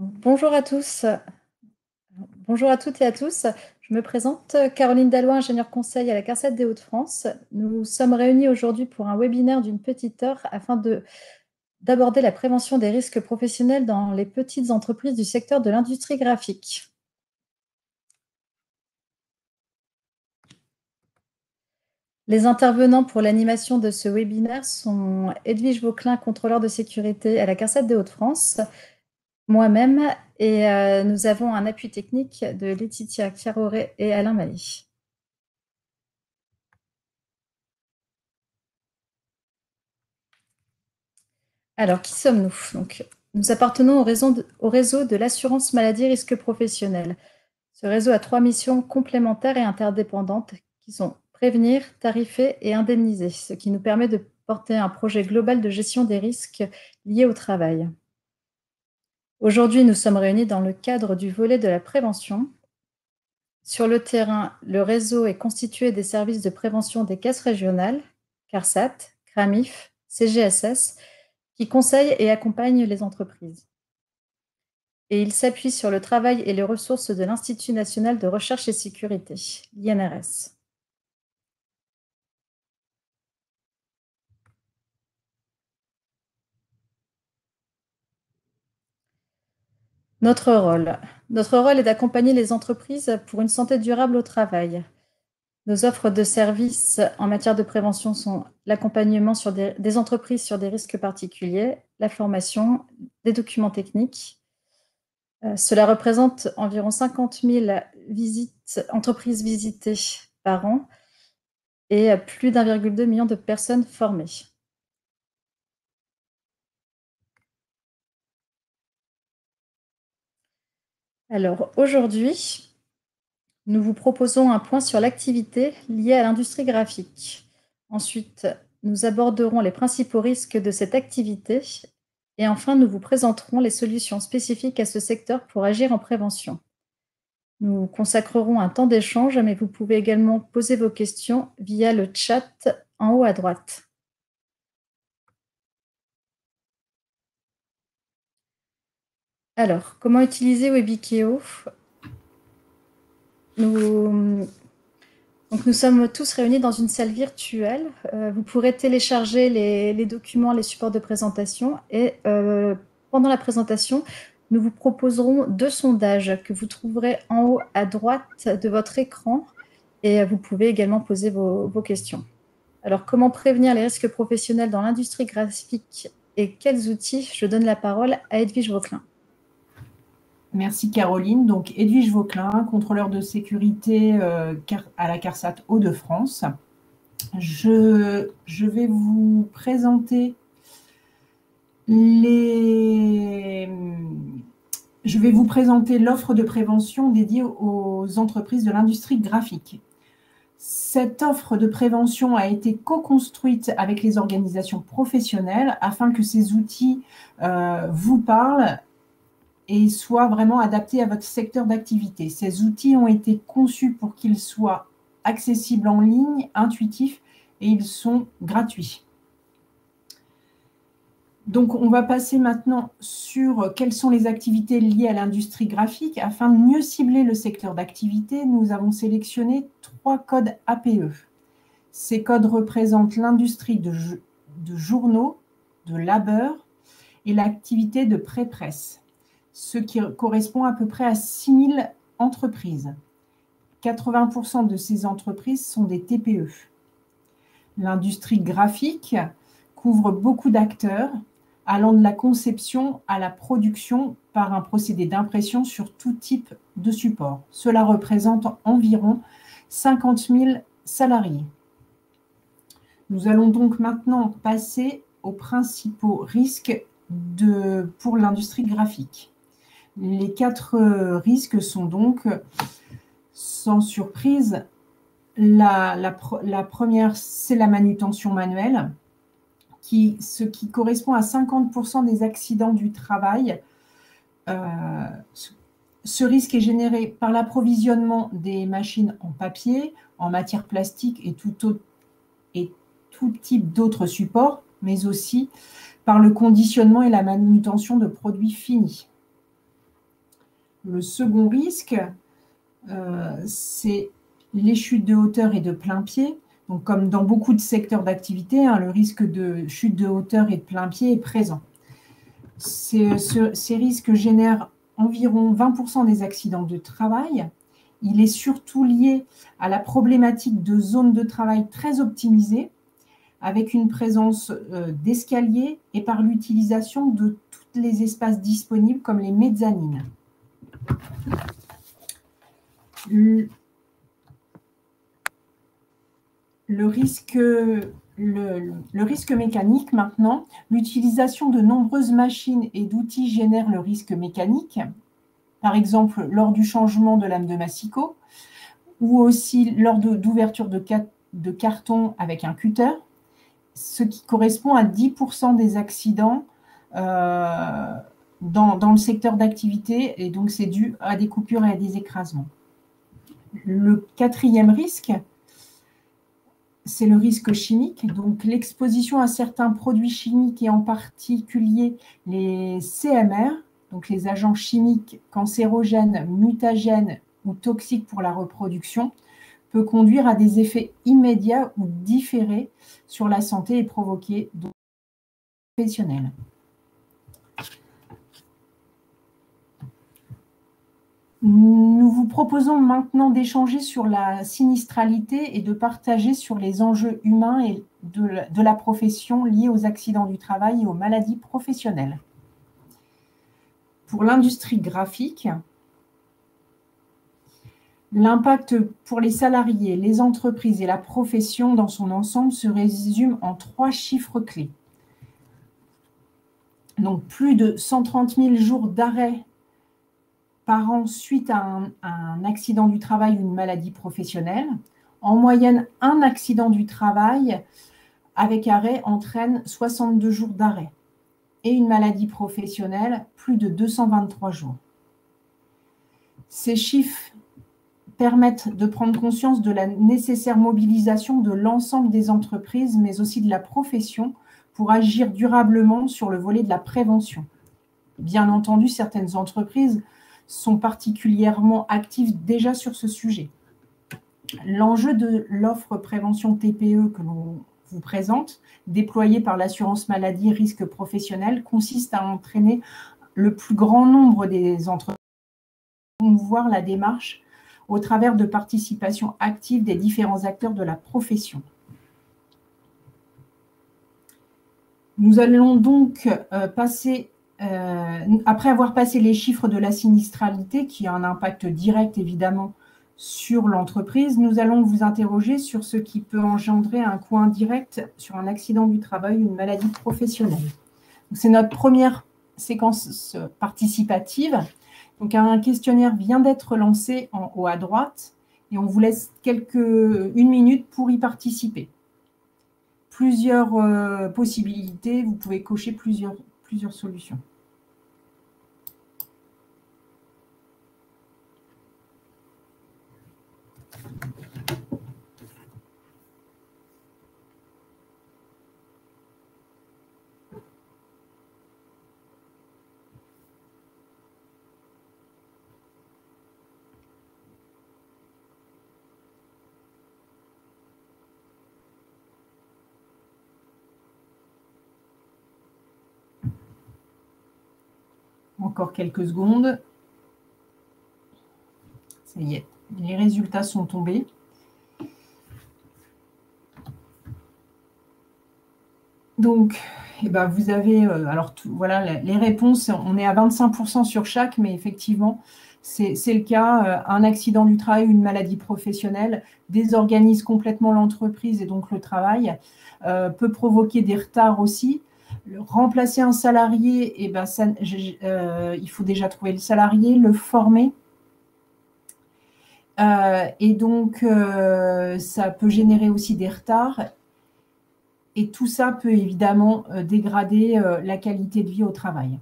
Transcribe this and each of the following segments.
Bonjour à tous. Bonjour à toutes et à tous. Je me présente, Caroline Dallois, ingénieure conseil à la CARSAT des Hauts-de-France. Nous sommes réunis aujourd'hui pour un webinaire d'une petite heure afin d'aborder la prévention des risques professionnels dans les petites entreprises du secteur de l'industrie graphique. Les intervenants pour l'animation de ce webinaire sont Edwige Vauclin, contrôleur de sécurité à la CARSAT des Hauts-de-France, moi-même, et nous avons un appui technique de Laetitia Chiaroré et Alain Mailly. Alors, qui sommes-nous? Donc, nous appartenons au réseau de l'assurance maladie risque professionnel. Ce réseau a 3 missions complémentaires et interdépendantes qui sont prévenir, tarifer et indemniser, ce qui nous permet de porter un projet global de gestion des risques liés au travail. Aujourd'hui, nous sommes réunis dans le cadre du volet de la prévention. Sur le terrain, le réseau est constitué des services de prévention des caisses régionales, CARSAT, CRAMIF, CGSS, qui conseillent et accompagnent les entreprises. Et il s'appuie sur le travail et les ressources de l'Institut national de recherche et sécurité, l'INRS. Notre rôle est d'accompagner les entreprises pour une santé durable au travail. Nos offres de services en matière de prévention sont l'accompagnement des entreprises sur des risques particuliers, la formation, des documents techniques. Cela représente environ 50 000 entreprises visitées par an et plus d'1,2 million de personnes formées. Alors aujourd'hui, nous vous proposons un point sur l'activité liée à l'industrie graphique. Ensuite, nous aborderons les principaux risques de cette activité et enfin, nous vous présenterons les solutions spécifiques à ce secteur pour agir en prévention. Nous consacrerons un temps d'échange, mais vous pouvez également poser vos questions via le chat en haut à droite. Alors, comment utiliser Webikeo? Nous sommes tous réunis dans une salle virtuelle. Vous pourrez télécharger les documents, les supports de présentation et pendant la présentation, nous vous proposerons 2 sondages que vous trouverez en haut à droite de votre écran et vous pouvez également poser vos questions. Alors, comment prévenir les risques professionnels dans l'industrie graphique et quels outils? Je donne la parole à Edwige Vauclin. Merci Caroline. Donc Edwige Vauclin, contrôleur de sécurité à la CARSAT Hauts-de-France. Je vais vous présenter l'offre de prévention dédiée aux entreprises de l'industrie graphique. Cette offre de prévention a été co-construite avec les organisations professionnelles afin que ces outils vous parlent et soient vraiment adaptés à votre secteur d'activité. Ces outils ont été conçus pour qu'ils soient accessibles en ligne, intuitifs, et ils sont gratuits. Donc, on va passer maintenant sur quelles sont les activités liées à l'industrie graphique. Afin de mieux cibler le secteur d'activité, nous avons sélectionné 3 codes APE. Ces codes représentent l'industrie de journaux, de labeur et l'activité de pré-presse, ce qui correspond à peu près à 6 000 entreprises. 80% de ces entreprises sont des TPE. L'industrie graphique couvre beaucoup d'acteurs, allant de la conception à la production par un procédé d'impression sur tout type de support. Cela représente environ 50 000 salariés. Nous allons donc maintenant passer aux principaux risques pour l'industrie graphique. Les 4 risques sont donc, sans surprise, la première, c'est la manutention manuelle, ce qui correspond à 50% des accidents du travail. Ce risque est généré par l'approvisionnement des machines en papier, en matière plastique et tout type d'autres supports, mais aussi par le conditionnement et la manutention de produits finis. Le second risque, c'est les chutes de hauteur et de plein pied. Donc, comme dans beaucoup de secteurs d'activité, le risque de chute de hauteur et de plein pied est présent. Ces risques génèrent environ 20% des accidents de travail. Il est surtout lié à la problématique de zones de travail très optimisées, avec une présence d'escaliers et par l'utilisation de tous les espaces disponibles comme les mezzanines. Le risque mécanique maintenant, l'utilisation de nombreuses machines et d'outils génère le risque mécanique, par exemple lors du changement de lame de massicot ou aussi lors d'ouverture de carton avec un cutter, ce qui correspond à 10% des accidents dans le secteur d'activité, et donc c'est dû à des coupures et à des écrasements. Le quatrième risque, c'est le risque chimique, donc l'exposition à certains produits chimiques et en particulier les CMR, donc les agents chimiques cancérogènes, mutagènes ou toxiques pour la reproduction, peut conduire à des effets immédiats ou différés sur la santé et provoquer d'autres professionnels. Nous vous proposons maintenant d'échanger sur la sinistralité et de partager sur les enjeux humains et de la profession liés aux accidents du travail et aux maladies professionnelles. Pour l'industrie graphique, l'impact pour les salariés, les entreprises et la profession dans son ensemble se résume en 3 chiffres clés. Donc, plus de 130 000 jours d'arrêt par an suite à un accident du travail ou une maladie professionnelle. En moyenne, un accident du travail avec arrêt entraîne 62 jours d'arrêt. Et une maladie professionnelle, plus de 223 jours. Ces chiffres permettent de prendre conscience de la nécessaire mobilisation de l'ensemble des entreprises, mais aussi de la profession, pour agir durablement sur le volet de la prévention. Bien entendu, certaines entreprises sont particulièrement actives déjà sur ce sujet. L'enjeu de l'offre prévention TPE que l'on vous présente, déployée par l'assurance maladie risque professionnel, consiste à entraîner le plus grand nombre des entreprises à promouvoir la démarche au travers de participation active des différents acteurs de la profession. Nous allons donc passer, après avoir passé les chiffres de la sinistralité, qui a un impact direct évidemment sur l'entreprise, nous allons vous interroger sur ce qui peut engendrer un coût indirect sur un accident du travail ou une maladie professionnelle. C'est notre première séquence participative. Donc, un questionnaire vient d'être lancé en haut à droite et on vous laisse une minute pour y participer. Plusieurs possibilités, vous pouvez cocher plusieurs solutions. Encore quelques secondes. Ça y est, les résultats sont tombés. Donc, vous avez, voilà, les réponses, on est à 25% sur chaque, mais effectivement, c'est le cas. Un accident du travail, une maladie professionnelle désorganise complètement l'entreprise et donc le travail, peut provoquer des retards aussi. Remplacer un salarié, il faut déjà trouver le salarié, le former. Et donc, ça peut générer aussi des retards. Et tout ça peut évidemment dégrader la qualité de vie au travail.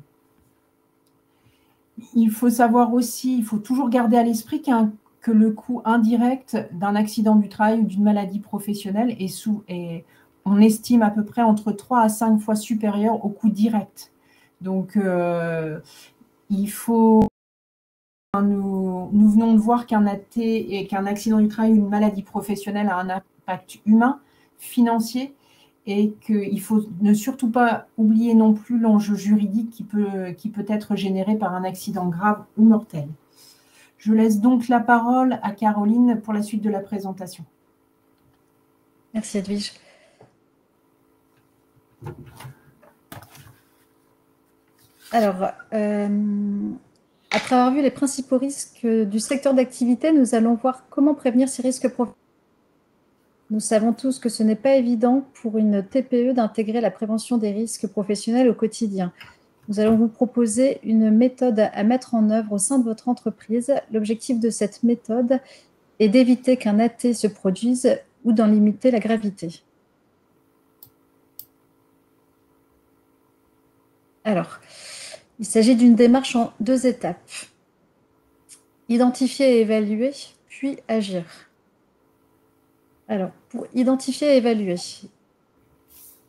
Il faut savoir aussi, il faut toujours garder à l'esprit que le coût indirect d'un accident du travail ou d'une maladie professionnelle on estime à peu près entre 3 à 5 fois supérieur au coût direct. Donc, il faut Nous venons de voir qu'un AT et qu'un accident du travail ou une maladie professionnelle a un impact humain, financier, et qu'il ne faut ne surtout pas oublier non plus l'enjeu juridique qui peut être généré par un accident grave ou mortel. Je laisse donc la parole à Caroline pour la suite de la présentation. Merci Edwige. Alors, après avoir vu les principaux risques du secteur d'activité, nous allons voir comment prévenir ces risques professionnels. Nous savons tous que ce n'est pas évident pour une TPE d'intégrer la prévention des risques professionnels au quotidien. Nous allons vous proposer une méthode à mettre en œuvre au sein de votre entreprise. L'objectif de cette méthode est d'éviter qu'un AT se produise ou d'en limiter la gravité. Alors, il s'agit d'une démarche en 2 étapes. Identifier et évaluer, puis agir. Alors, pour identifier et évaluer,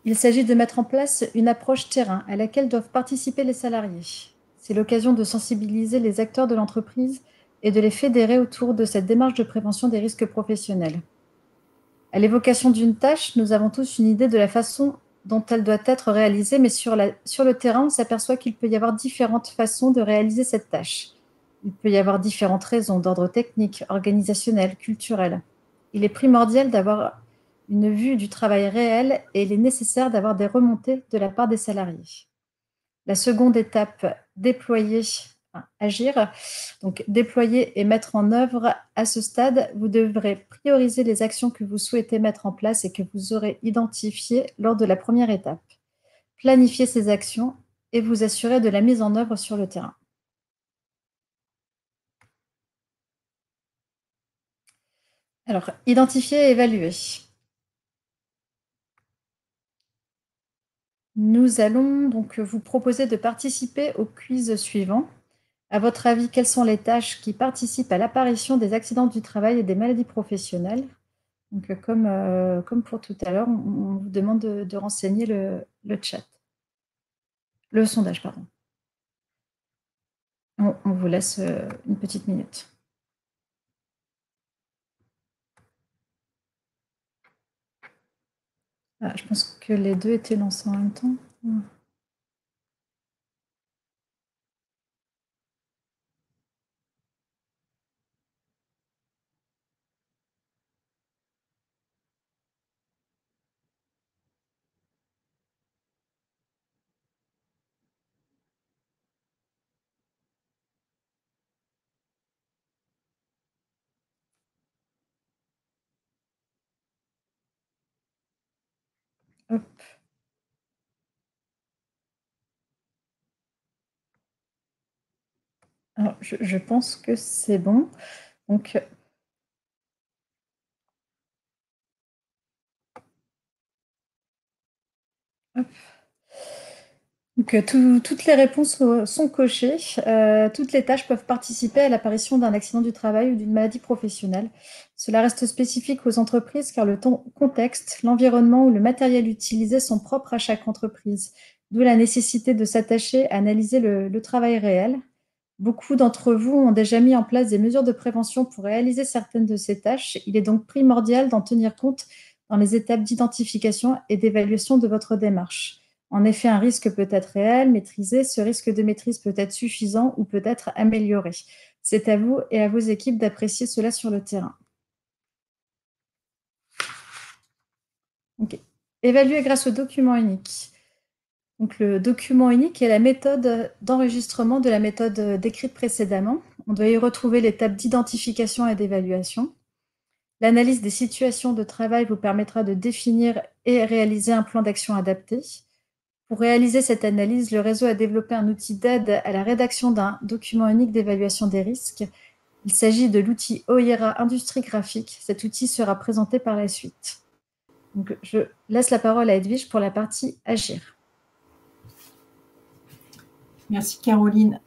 il s'agit de mettre en place une approche terrain à laquelle doivent participer les salariés. C'est l'occasion de sensibiliser les acteurs de l'entreprise et de les fédérer autour de cette démarche de prévention des risques professionnels. À l'évocation d'une tâche, nous avons tous une idée de la façon dont elle doit être réalisée, mais sur le terrain, on s'aperçoit qu'il peut y avoir différentes façons de réaliser cette tâche. Il peut y avoir différentes raisons d'ordre technique, organisationnel, culturel. Il est primordial d'avoir une vue du travail réel et il est nécessaire d'avoir des remontées de la part des salariés. La seconde étape, agir. Donc, déployer et mettre en œuvre. À ce stade, vous devrez prioriser les actions que vous souhaitez mettre en place et que vous aurez identifiées lors de la première étape. Planifier ces actions et vous assurer de la mise en œuvre sur le terrain. Alors, identifier et évaluer. Nous allons donc vous proposer de participer au quiz suivant. À votre avis, quelles sont les tâches qui participent à l'apparition des accidents du travail et des maladies professionnelles? Donc, comme pour tout à l'heure, on vous demande de renseigner le chat. Le sondage, pardon. On vous laisse une petite minute. Ah, je pense que les deux étaient lancés en même temps. Hop. Alors, je pense que c'est bon. Donc, hop. Donc, toutes les réponses sont cochées. Toutes les tâches peuvent participer à l'apparition d'un accident du travail ou d'une maladie professionnelle. Cela reste spécifique aux entreprises car le contexte, l'environnement ou le matériel utilisé sont propres à chaque entreprise, d'où la nécessité de s'attacher à analyser le travail réel. Beaucoup d'entre vous ont déjà mis en place des mesures de prévention pour réaliser certaines de ces tâches. Il est donc primordial d'en tenir compte dans les étapes d'identification et d'évaluation de votre démarche. En effet, un risque peut être réel, maîtrisé. Ce risque de maîtrise peut être suffisant ou peut être amélioré. C'est à vous et à vos équipes d'apprécier cela sur le terrain. Okay. Évaluer grâce au document unique. Donc, le document unique est la méthode d'enregistrement de la méthode décrite précédemment. On doit y retrouver l'étape d'identification et d'évaluation. L'analyse des situations de travail vous permettra de définir et réaliser un plan d'action adapté. Pour réaliser cette analyse, le réseau a développé un outil d'aide à la rédaction d'un document unique d'évaluation des risques. Il s'agit de l'outil OIRA Industrie Graphique. Cet outil sera présenté par la suite. Donc, je laisse la parole à Edwige pour la partie Agir. Merci Caroline.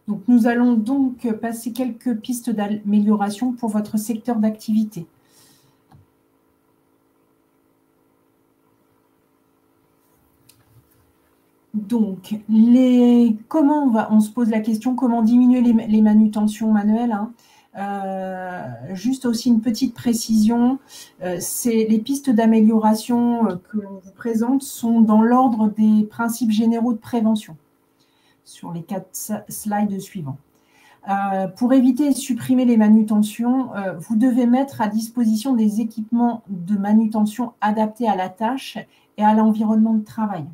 Donc, nous allons donc passer quelques pistes d'amélioration pour votre secteur d'activité. Donc, on se pose la question, comment diminuer les manutentions manuelles, hein. Juste aussi une petite précision, les pistes d'amélioration que l'on vous présente sont dans l'ordre des principes généraux de prévention, sur les 4 slides suivants. Pour éviter et supprimer les manutentions, vous devez mettre à disposition des équipements de manutention adaptés à la tâche et à l'environnement de travail.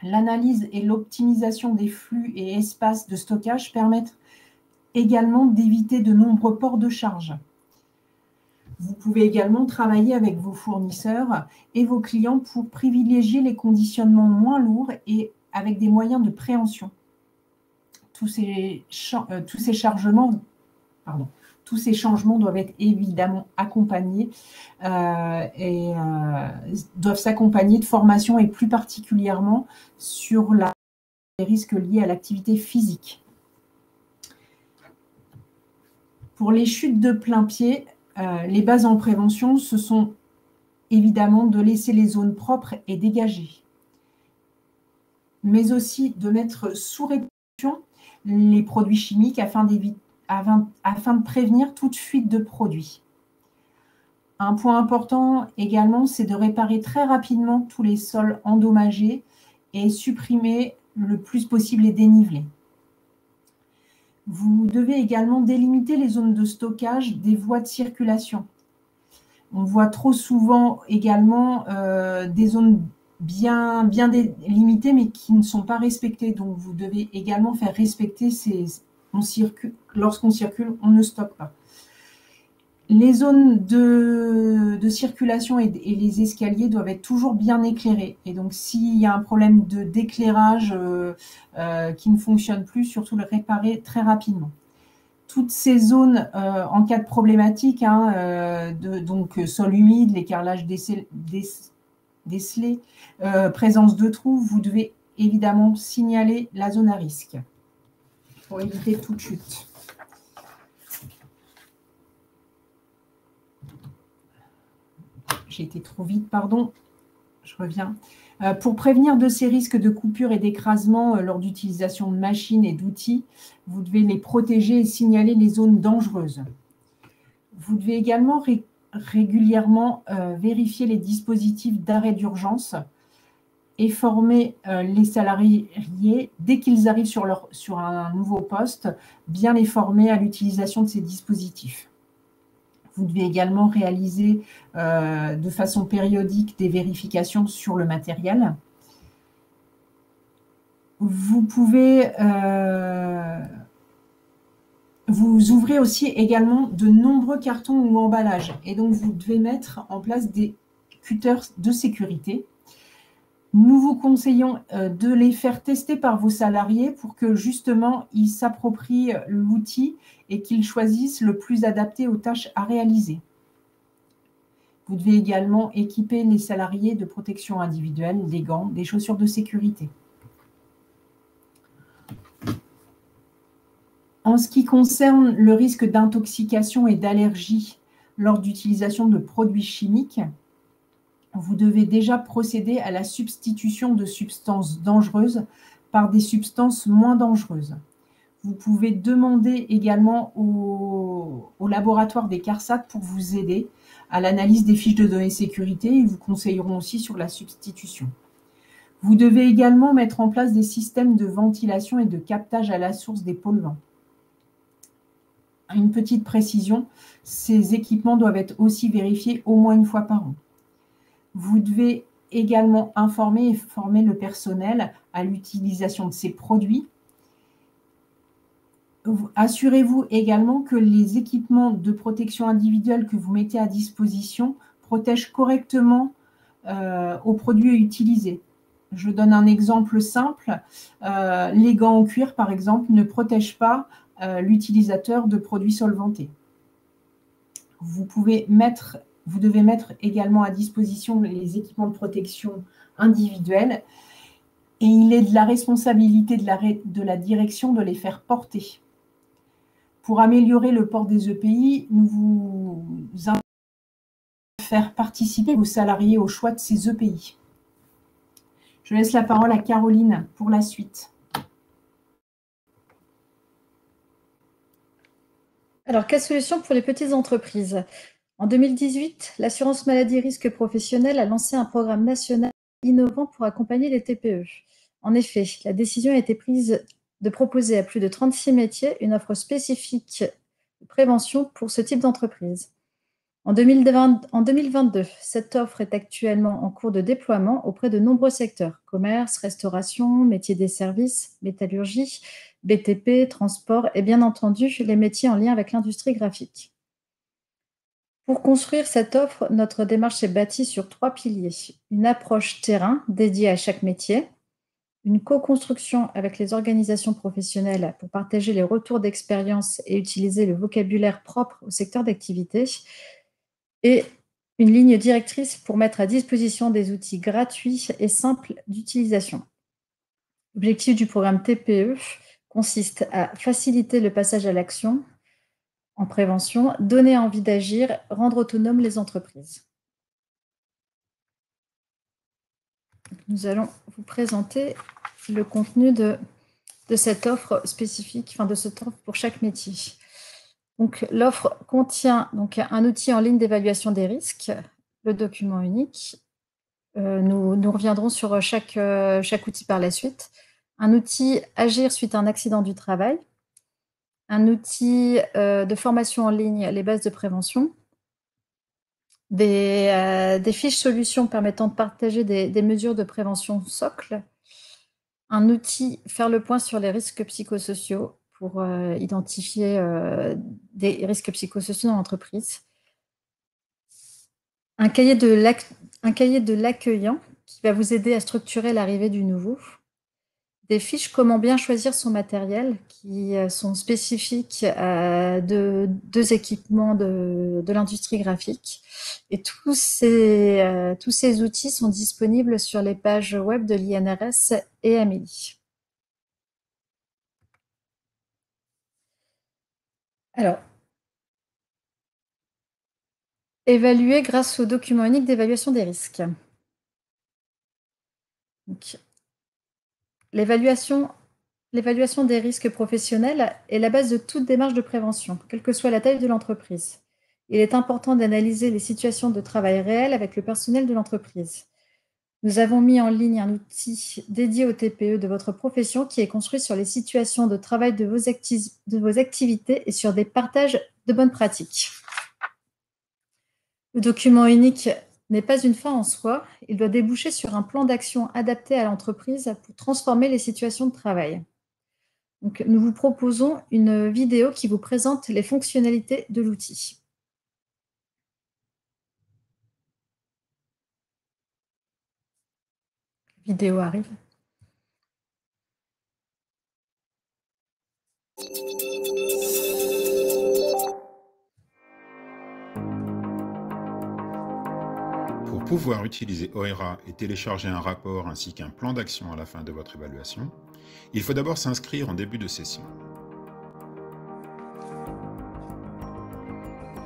L'analyse et l'optimisation des flux et espaces de stockage permettent également d'éviter de nombreux ports de charge. Vous pouvez également travailler avec vos fournisseurs et vos clients pour privilégier les conditionnements moins lourds et avec des moyens de préhension. Tous ces changements doivent être évidemment accompagnés doivent s'accompagner de formation et plus particulièrement sur les risques liés à l'activité physique. Pour les chutes de plein pied, les bases en prévention, ce sont évidemment de laisser les zones propres et dégagées, mais aussi de mettre sous rétention les produits chimiques afin de prévenir toute fuite de produits. Un point important également, c'est de réparer très rapidement tous les sols endommagés et supprimer le plus possible les dénivelés. Vous devez également délimiter les zones de stockage des voies de circulation. On voit trop souvent également des zones bien délimitées mais qui ne sont pas respectées. Donc, vous devez également faire respecter lorsqu'on circule, on ne stocke pas. Les zones de circulation et les escaliers doivent être toujours bien éclairés. Et donc, s'il y a un problème d'éclairage qui ne fonctionne plus, surtout le réparer très rapidement. Toutes ces zones, en cas de problématique, donc sol humide, les carrelages décelés, présence de trous, vous devez évidemment signaler la zone à risque pour éviter toute chute. J'ai été trop vite, pardon. Je reviens. Pour prévenir de ces risques de coupure et d'écrasement lors d'utilisation de machines et d'outils, vous devez les protéger et signaler les zones dangereuses. Vous devez également régulièrement vérifier les dispositifs d'arrêt d'urgence et former les salariés dès qu'ils arrivent sur un nouveau poste, bien les former à l'utilisation de ces dispositifs. Vous devez également réaliser de façon périodique des vérifications sur le matériel. Vous pouvez vous ouvrez aussi également de nombreux cartons ou emballages et donc vous devez mettre en place des cutters de sécurité. Nous vous conseillons de les faire tester par vos salariés pour que justement ils s'approprient l'outil et qu'ils choisissent le plus adapté aux tâches à réaliser. Vous devez également équiper les salariés de protection individuelle, des gants, des chaussures de sécurité. En ce qui concerne le risque d'intoxication et d'allergie lors d'utilisation de produits chimiques, vous devez déjà procéder à la substitution de substances dangereuses par des substances moins dangereuses. Vous pouvez demander également au laboratoire des CARSAT pour vous aider à l'analyse des fiches de données sécurité. Ils vous conseilleront aussi sur la substitution. Vous devez également mettre en place des systèmes de ventilation et de captage à la source des polluants. Une petite précision, ces équipements doivent être aussi vérifiés au moins une fois par an. Vous devez également informer et former le personnel à l'utilisation de ces produits. Assurez-vous également que les équipements de protection individuelle que vous mettez à disposition protègent correctement aux produits utilisés. Je donne un exemple simple. Les gants en cuir, par exemple, ne protègent pas l'utilisateur de produits solventés. Vous devez mettre également à disposition les équipements de protection individuelle et il est de la responsabilité de la direction de les faire porter. Pour améliorer le port des EPI, nous vous invitons à faire participer vos salariés au choix de ces EPI. Je laisse la parole à Caroline pour la suite. Alors, quelle solution pour les petites entreprises? En 2018, l'assurance maladie risque professionnel a lancé un programme national innovant pour accompagner les TPE. En effet, la décision a été prise de proposer à plus de 36 métiers une offre spécifique de prévention pour ce type d'entreprise. En 2022, cette offre est actuellement en cours de déploiement auprès de nombreux secteurs: commerce, restauration, métiers des services, métallurgie, BTP, transport et bien entendu les métiers en lien avec l'industrie graphique. Pour construire cette offre, notre démarche est bâtie sur 3 piliers: une approche terrain dédiée à chaque métier, une co-construction avec les organisations professionnelles pour partager les retours d'expérience et utiliser le vocabulaire propre au secteur d'activité, et une ligne directrice pour mettre à disposition des outils gratuits et simples d'utilisation. L'objectif du programme TPE consiste à faciliter le passage à l'action en prévention, donner envie d'agir, rendre autonomes les entreprises. Nous allons vous présenter le contenu de cette offre spécifique, enfin de cette offre pour chaque métier. Donc, l'offre contient donc un outil en ligne d'évaluation des risques, le document unique. Nous reviendrons sur chaque outil par la suite. Un outil Agir suite à un accident du travail. Un outil de formation en ligne, les bases de prévention. Des fiches solutions permettant de partager des mesures de prévention socle. Un outil Faire le point sur les risques psychosociaux pour identifier des risques psychosociaux dans l'entreprise. Un cahier de l'accueillant qui va vous aider à structurer l'arrivée du nouveau. Des fiches Comment bien choisir son matériel qui sont spécifiques à deux équipements de l'industrie graphique. Et tous ces outils sont disponibles sur les pages web de l'INRS et Amélie. Alors, évaluer grâce au document unique d'évaluation des risques. L'évaluation des risques professionnels est la base de toute démarche de prévention, quelle que soit la taille de l'entreprise. Il est important d'analyser les situations de travail réelles avec le personnel de l'entreprise. Nous avons mis en ligne un outil dédié au TPE de votre profession qui est construit sur les situations de travail de vos activités et sur des partages de bonnes pratiques. Le document unique n'est pas une fin en soi, il doit déboucher sur un plan d'action adapté à l'entreprise pour transformer les situations de travail. Donc, nous vous proposons une vidéo qui vous présente les fonctionnalités de l'outil. La vidéo arrive. Pour pouvoir utiliser OERA et télécharger un rapport ainsi qu'un plan d'action à la fin de votre évaluation, il faut d'abord s'inscrire en début de session.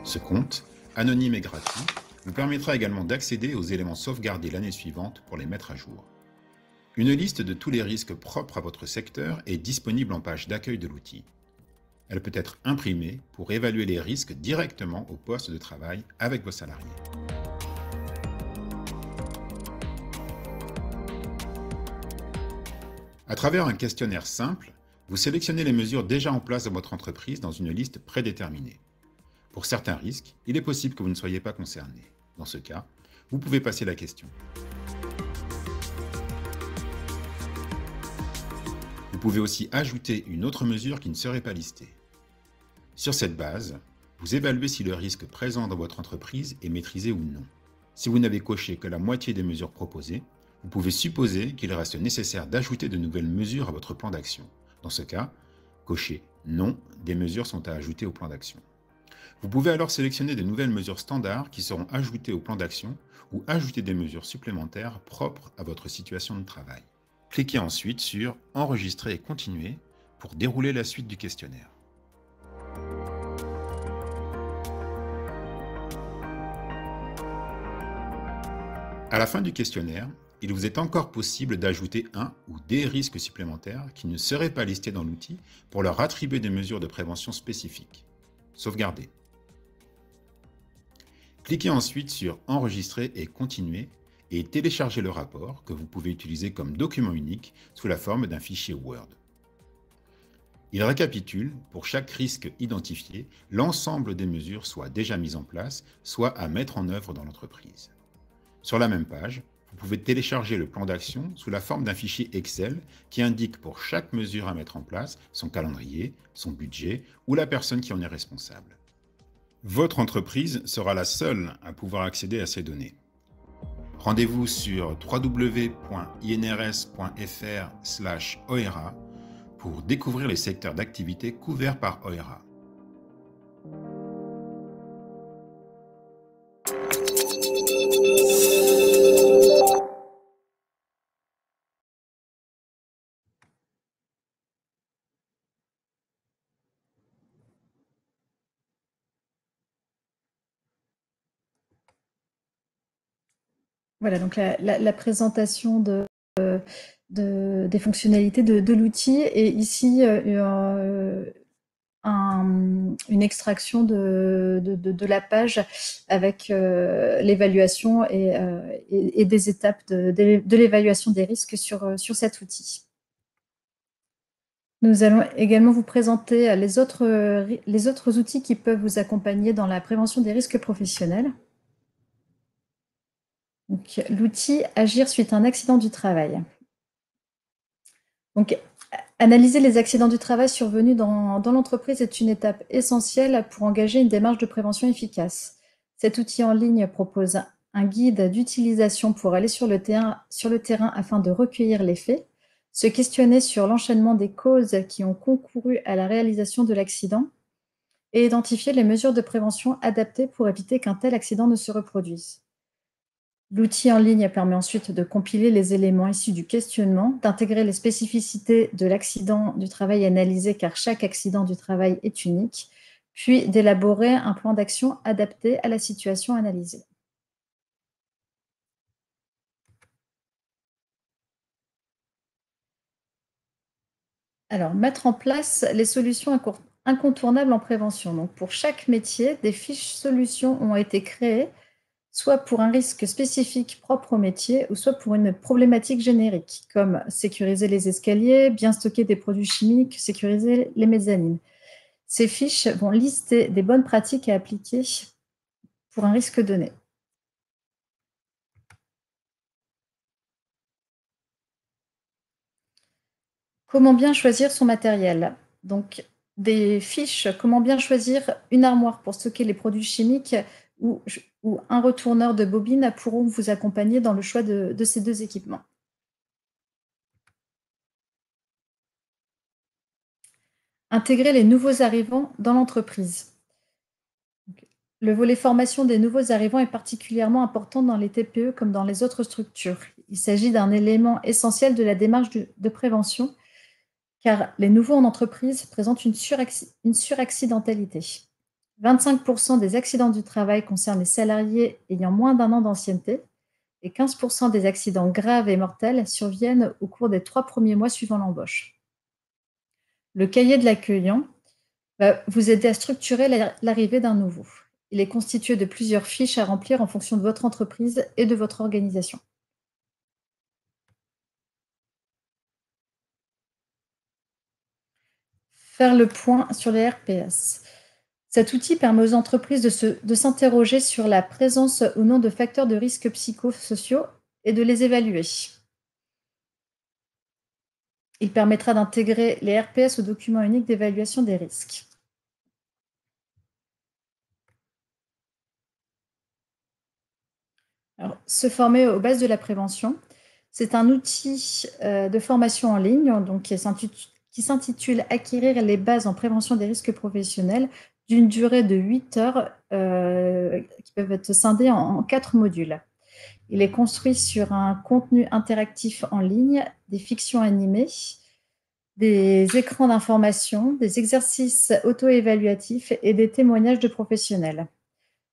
Ce compte, anonyme et gratuit, vous permettra également d'accéder aux éléments sauvegardés l'année suivante pour les mettre à jour. Une liste de tous les risques propres à votre secteur est disponible en page d'accueil de l'outil. Elle peut être imprimée pour évaluer les risques directement au poste de travail avec vos salariés. À travers un questionnaire simple, vous sélectionnez les mesures déjà en place dans votre entreprise dans une liste prédéterminée. Pour certains risques, il est possible que vous ne soyez pas concerné. Dans ce cas, vous pouvez passer la question. Vous pouvez aussi ajouter une autre mesure qui ne serait pas listée. Sur cette base, vous évaluez si le risque présent dans votre entreprise est maîtrisé ou non. Si vous n'avez coché que la moitié des mesures proposées, vous pouvez supposer qu'il reste nécessaire d'ajouter de nouvelles mesures à votre plan d'action. Dans ce cas, cochez « Non », des mesures sont à ajouter au plan d'action. Vous pouvez alors sélectionner de nouvelles mesures standards qui seront ajoutées au plan d'action ou ajouter des mesures supplémentaires propres à votre situation de travail. Cliquez ensuite sur « Enregistrer et continuer » pour dérouler la suite du questionnaire. À la fin du questionnaire, il vous est encore possible d'ajouter un ou des risques supplémentaires qui ne seraient pas listés dans l'outil pour leur attribuer des mesures de prévention spécifiques. Sauvegarder. Cliquez ensuite sur Enregistrer et Continuer et téléchargez le rapport que vous pouvez utiliser comme document unique sous la forme d'un fichier Word. Il récapitule, pour chaque risque identifié, l'ensemble des mesures soit déjà mises en place, soit à mettre en œuvre dans l'entreprise. Sur la même page, vous pouvez télécharger le plan d'action sous la forme d'un fichier Excel qui indique pour chaque mesure à mettre en place son calendrier, son budget ou la personne qui en est responsable. Votre entreprise sera la seule à pouvoir accéder à ces données. Rendez-vous sur www.inrs.fr/OERA pour découvrir les secteurs d'activité couverts par OERA. Voilà, donc la présentation des fonctionnalités de l'outil et ici une extraction de la page avec l'évaluation et des étapes de l'évaluation des risques sur cet outil. Nous allons également vous présenter les autres outils qui peuvent vous accompagner dans la prévention des risques professionnels. L'outil Agir suite à un accident du travail. Donc, analyser les accidents du travail survenus dans l'entreprise est une étape essentielle pour engager une démarche de prévention efficace. Cet outil en ligne propose un guide d'utilisation pour aller sur le terrain afin de recueillir les faits, se questionner sur l'enchaînement des causes qui ont concouru à la réalisation de l'accident et identifier les mesures de prévention adaptées pour éviter qu'un tel accident ne se reproduise. L'outil en ligne permet ensuite de compiler les éléments issus du questionnement, d'intégrer les spécificités de l'accident du travail analysé car chaque accident du travail est unique, puis d'élaborer un plan d'action adapté à la situation analysée. Alors, mettre en place les solutions incontournables en prévention. Donc, pour chaque métier, des fiches solutions ont été créées soit pour un risque spécifique propre au métier, ou soit pour une problématique générique, comme sécuriser les escaliers, bien stocker des produits chimiques, sécuriser les mezzanines. Ces fiches vont lister des bonnes pratiques à appliquer pour un risque donné. Comment bien choisir son matériel? Donc, des fiches, comment bien choisir une armoire pour stocker les produits chimiques ou un retourneur de bobines pourront vous accompagner dans le choix de ces deux équipements. Intégrer les nouveaux arrivants dans l'entreprise. Le volet formation des nouveaux arrivants est particulièrement important dans les TPE comme dans les autres structures. Il s'agit d'un élément essentiel de la démarche de prévention car les nouveaux en entreprise présentent une suraccidentalité. 25% des accidents du travail concernent les salariés ayant moins d'1 an d'ancienneté et 15% des accidents graves et mortels surviennent au cours des 3 premiers mois suivant l'embauche. Le cahier de l'accueillant va vous aider à structurer l'arrivée d'un nouveau. Il est constitué de plusieurs fiches à remplir en fonction de votre entreprise et de votre organisation. Faire le point sur les RPS. Cet outil permet aux entreprises de s'interroger sur la présence ou non de facteurs de risque psychosociaux et de les évaluer. Il permettra d'intégrer les RPS au document unique d'évaluation des risques. Alors, se former aux bases de la prévention, c'est un outil de formation en ligne donc, qui s'intitule « Acquérir les bases en prévention des risques professionnels » d'une durée de 8 heures qui peuvent être scindées en 4 modules. Il est construit sur un contenu interactif en ligne, des fictions animées, des écrans d'information, des exercices auto-évaluatifs et des témoignages de professionnels.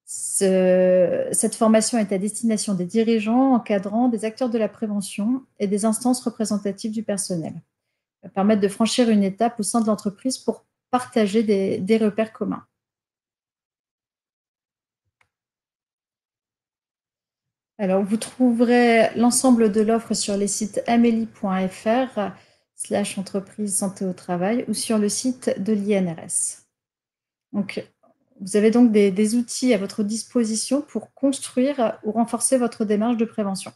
Cette formation est à destination des dirigeants, encadrants, des acteurs de la prévention et des instances représentatives du personnel. Elle va permettre de franchir une étape au sein de l'entreprise pour partager des repères communs. Alors, vous trouverez l'ensemble de l'offre sur les sites amélie.fr/entreprise santé au travail ou sur le site de l'INRS. Donc, vous avez donc des outils à votre disposition pour construire ou renforcer votre démarche de prévention.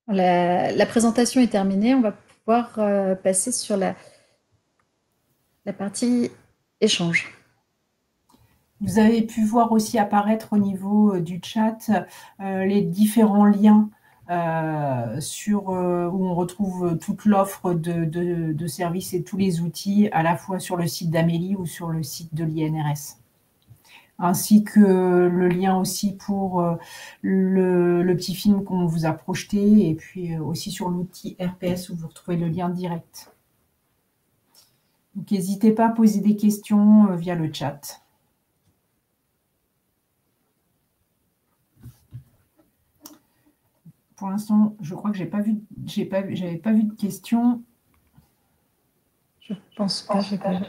La présentation est terminée. On va pouvoir passer sur la partie échange. Vous avez pu voir aussi apparaître au niveau du chat les différents liens où on retrouve toute l'offre de services et tous les outils, à la fois sur le site d'Amélie ou sur le site de l'INRS. Ainsi que le lien aussi pour le petit film qu'on vous a projeté, et puis aussi sur l'outil RPS où vous retrouvez le lien direct. Donc n'hésitez pas à poser des questions via le chat. Pour l'instant, je crois que j'avais pas vu de questions. Je pense pas, j'ai pas vu.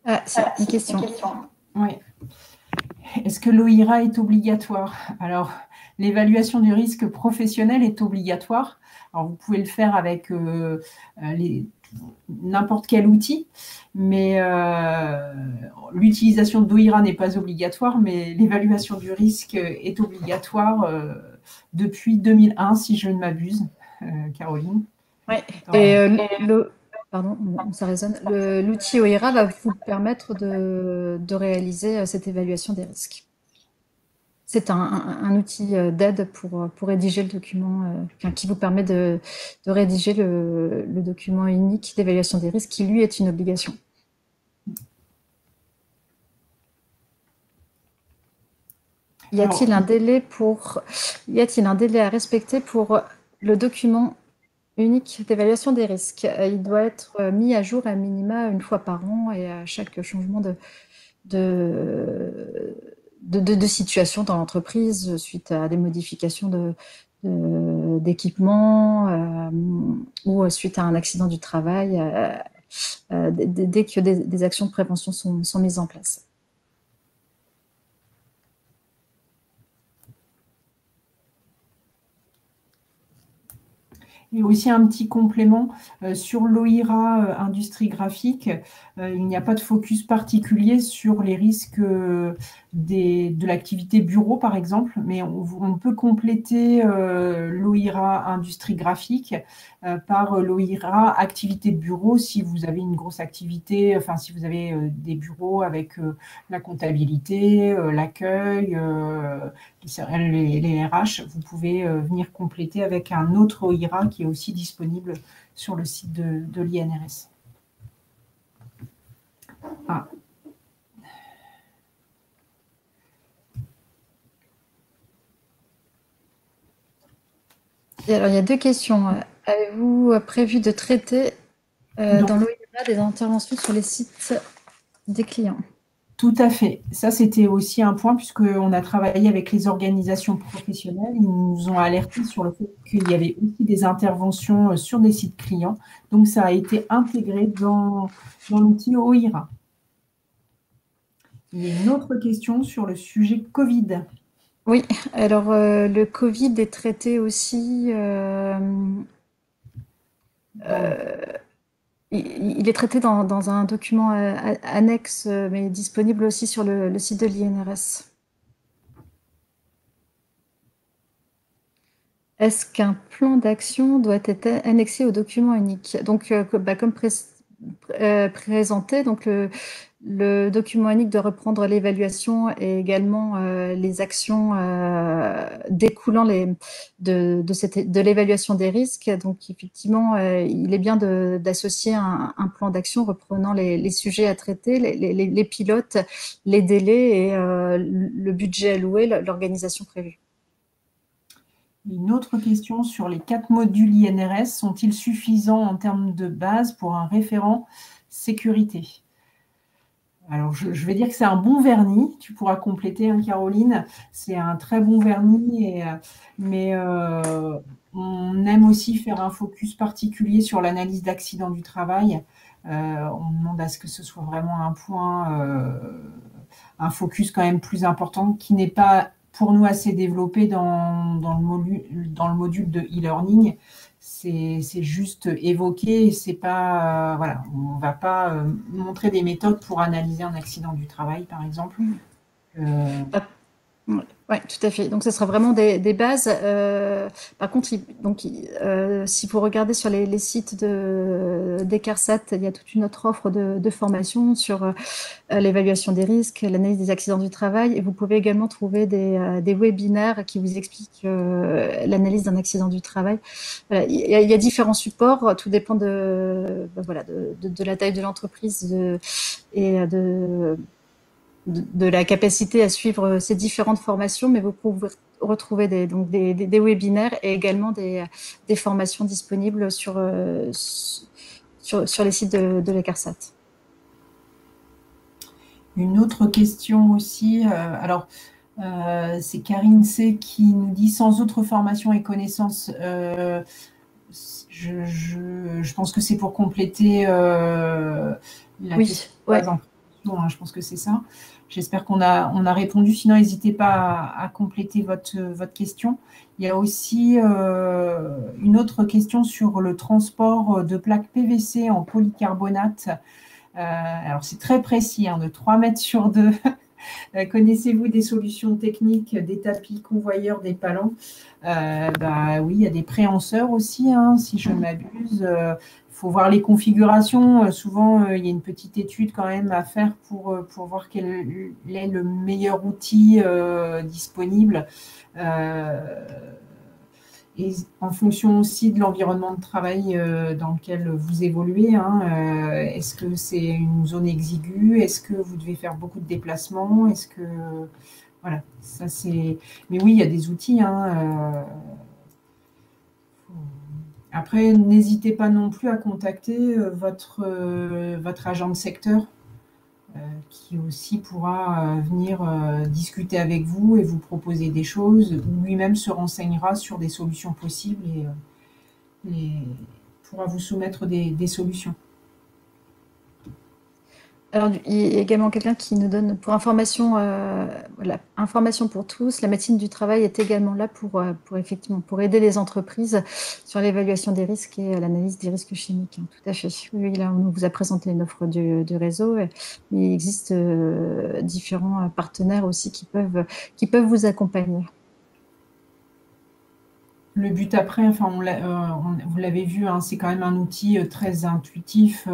Ah, c'est une question. Oui. Est-ce que l'OIRA est obligatoire? Alors, l'évaluation du risque professionnel est obligatoire. Alors, vous pouvez le faire avec n'importe quel outil, mais l'utilisation d'OIRA n'est pas obligatoire, mais l'évaluation du risque est obligatoire depuis 2001, si je ne m'abuse, Caroline. Oui, et pardon, ça résonne. L'outil OIRA va vous permettre de réaliser cette évaluation des risques. C'est un outil d'aide pour rédiger le document, qui vous permet de rédiger le document unique d'évaluation des risques, qui lui est une obligation. Y a-t-il un délai à respecter pour le document unique d'évaluation des risques? Il doit être mis à jour à minima une fois par an et à chaque changement de situation dans l'entreprise suite à des modifications d'équipement ou suite à un accident du travail, dès que des actions de prévention sont mises en place. Et aussi un petit complément sur l'OIRA industrie graphique, il n'y a pas de focus particulier sur les risques de l'activité bureau par exemple, mais on peut compléter l'OIRA industrie graphique par l'OIRA activité de bureau si vous avez une grosse activité, enfin si vous avez des bureaux avec la comptabilité, l'accueil, les RH, vous pouvez venir compléter avec un autre OIRA qui est aussi disponible sur le site de l'INRS. Ah. Et alors, il y a deux questions. Avez-vous prévu de traiter dans l'OIRA des interventions sur les sites des clients? Tout à fait. Ça, c'était aussi un point puisqu'on a travaillé avec les organisations professionnelles. Ils nous ont alertés sur le fait qu'il y avait aussi des interventions sur des sites clients. Donc, ça a été intégré dans l'outil OIRA. Il y a une autre question sur le sujet Covid. Oui, alors le Covid est traité aussi... il est traité dans un document annexe, mais disponible aussi sur le site de l'INRS. Est-ce qu'un plan d'action doit être annexé au document unique? Donc, comme présenté, donc le document unique doit reprendre l'évaluation et également les actions découlant de l'évaluation des risques. Donc, effectivement, il est bien d'associer un plan d'action reprenant les sujets à traiter, les pilotes, les délais et le budget alloué, l'organisation prévue. Une autre question sur les 4 modules INRS, sont-ils suffisants en termes de base pour un référent sécurité? Alors, je vais dire que c'est un bon vernis. Tu pourras compléter, hein, Caroline. C'est un très bon vernis, mais on aime aussi faire un focus particulier sur l'analyse d'accidents du travail. On demande à ce que ce soit vraiment un point, un focus quand même plus important qui n'est pas pour nous assez développé dans le module de e-learning. C'est juste évoqué, c'est pas, voilà, on ne va pas montrer des méthodes pour analyser un accident du travail, par exemple. Oui, tout à fait. Donc, ce sera vraiment des bases. Par contre, si vous regardez sur les sites d'Ecarsat, il y a toute une autre offre de formation sur l'évaluation des risques, l'analyse des accidents du travail. Et vous pouvez également trouver des webinaires qui vous expliquent l'analyse d'un accident du travail. Voilà, il y a différents supports. Tout dépend de la taille de l'entreprise et de la capacité à suivre ces différentes formations, mais vous pouvez retrouver des webinaires et également des formations disponibles sur les sites de l'Ecarsat. Une autre question aussi, c'est Karine C qui nous dit « Sans autre formation et connaissances je pense que c'est pour compléter la question. Ouais. Je pense que c'est ça. J'espère qu'on a répondu. Sinon, n'hésitez pas à compléter votre question. Il y a aussi une autre question sur le transport de plaques PVC en polycarbonate. Alors, c'est très précis, hein, de 3 mètres sur 2. Connaissez-vous des solutions techniques, des tapis convoyeurs, des palans? Oui, il y a des préhenseurs aussi, hein, si je ne m'abuse. Il faut voir les configurations. Souvent, il y a une petite étude quand même à faire pour voir quel est le meilleur outil disponible. Et en fonction aussi de l'environnement de travail dans lequel vous évoluez, hein, est-ce que c'est une zone exiguë? Est-ce que vous devez faire beaucoup de déplacements? Est-ce que... Voilà, ça c'est... Mais oui, il y a des outils. Hein, Après, n'hésitez pas non plus à contacter votre agent de secteur qui aussi pourra venir discuter avec vous et vous proposer des choses, ou lui-même se renseignera sur des solutions possibles et pourra vous soumettre des solutions. Alors, il y a également quelqu'un qui nous donne pour information, information pour tous. La médecine du travail est également là pour aider les entreprises sur l'évaluation des risques et l'analyse des risques chimiques. Hein, tout à fait. Oui, là, on vous a présenté une offre du réseau. Il existe différents partenaires aussi qui peuvent vous accompagner. Le but après, enfin, vous l'avez vu, hein, c'est quand même un outil très intuitif.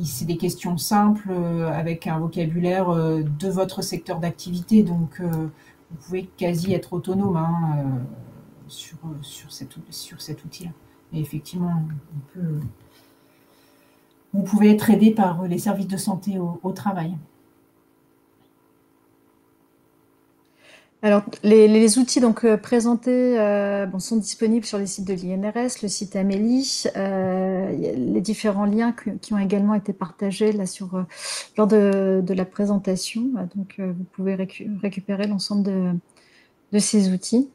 C'est des questions simples avec un vocabulaire de votre secteur d'activité, donc vous pouvez quasi être autonome, hein, sur cet outil-là. Et effectivement, vous pouvez être aidé par les services de santé au travail. Alors, les outils donc présentés sont disponibles sur les sites de l'INRS, le site Amélie, les différents liens qui ont également été partagés là lors de la présentation. Donc, vous pouvez récupérer l'ensemble de ces outils.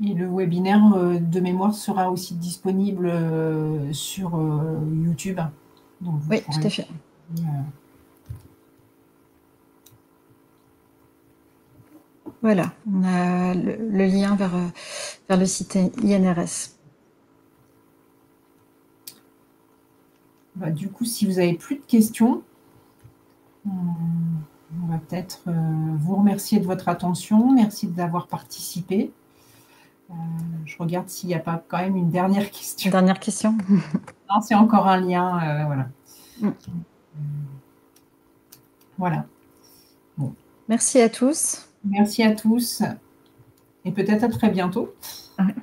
Et le webinaire de mémoire sera aussi disponible sur YouTube. Donc oui, tout à fait. Voilà, on a le lien vers le site INRS. Du coup, si vous n'avez plus de questions, on va peut-être vous remercier de votre attention. Merci d'avoir participé. Je regarde s'il n'y a pas quand même une dernière question. Dernière question. Non, c'est encore un lien. Voilà. Voilà. Bon. Merci à tous. Merci à tous. Et peut-être à très bientôt. Ouais.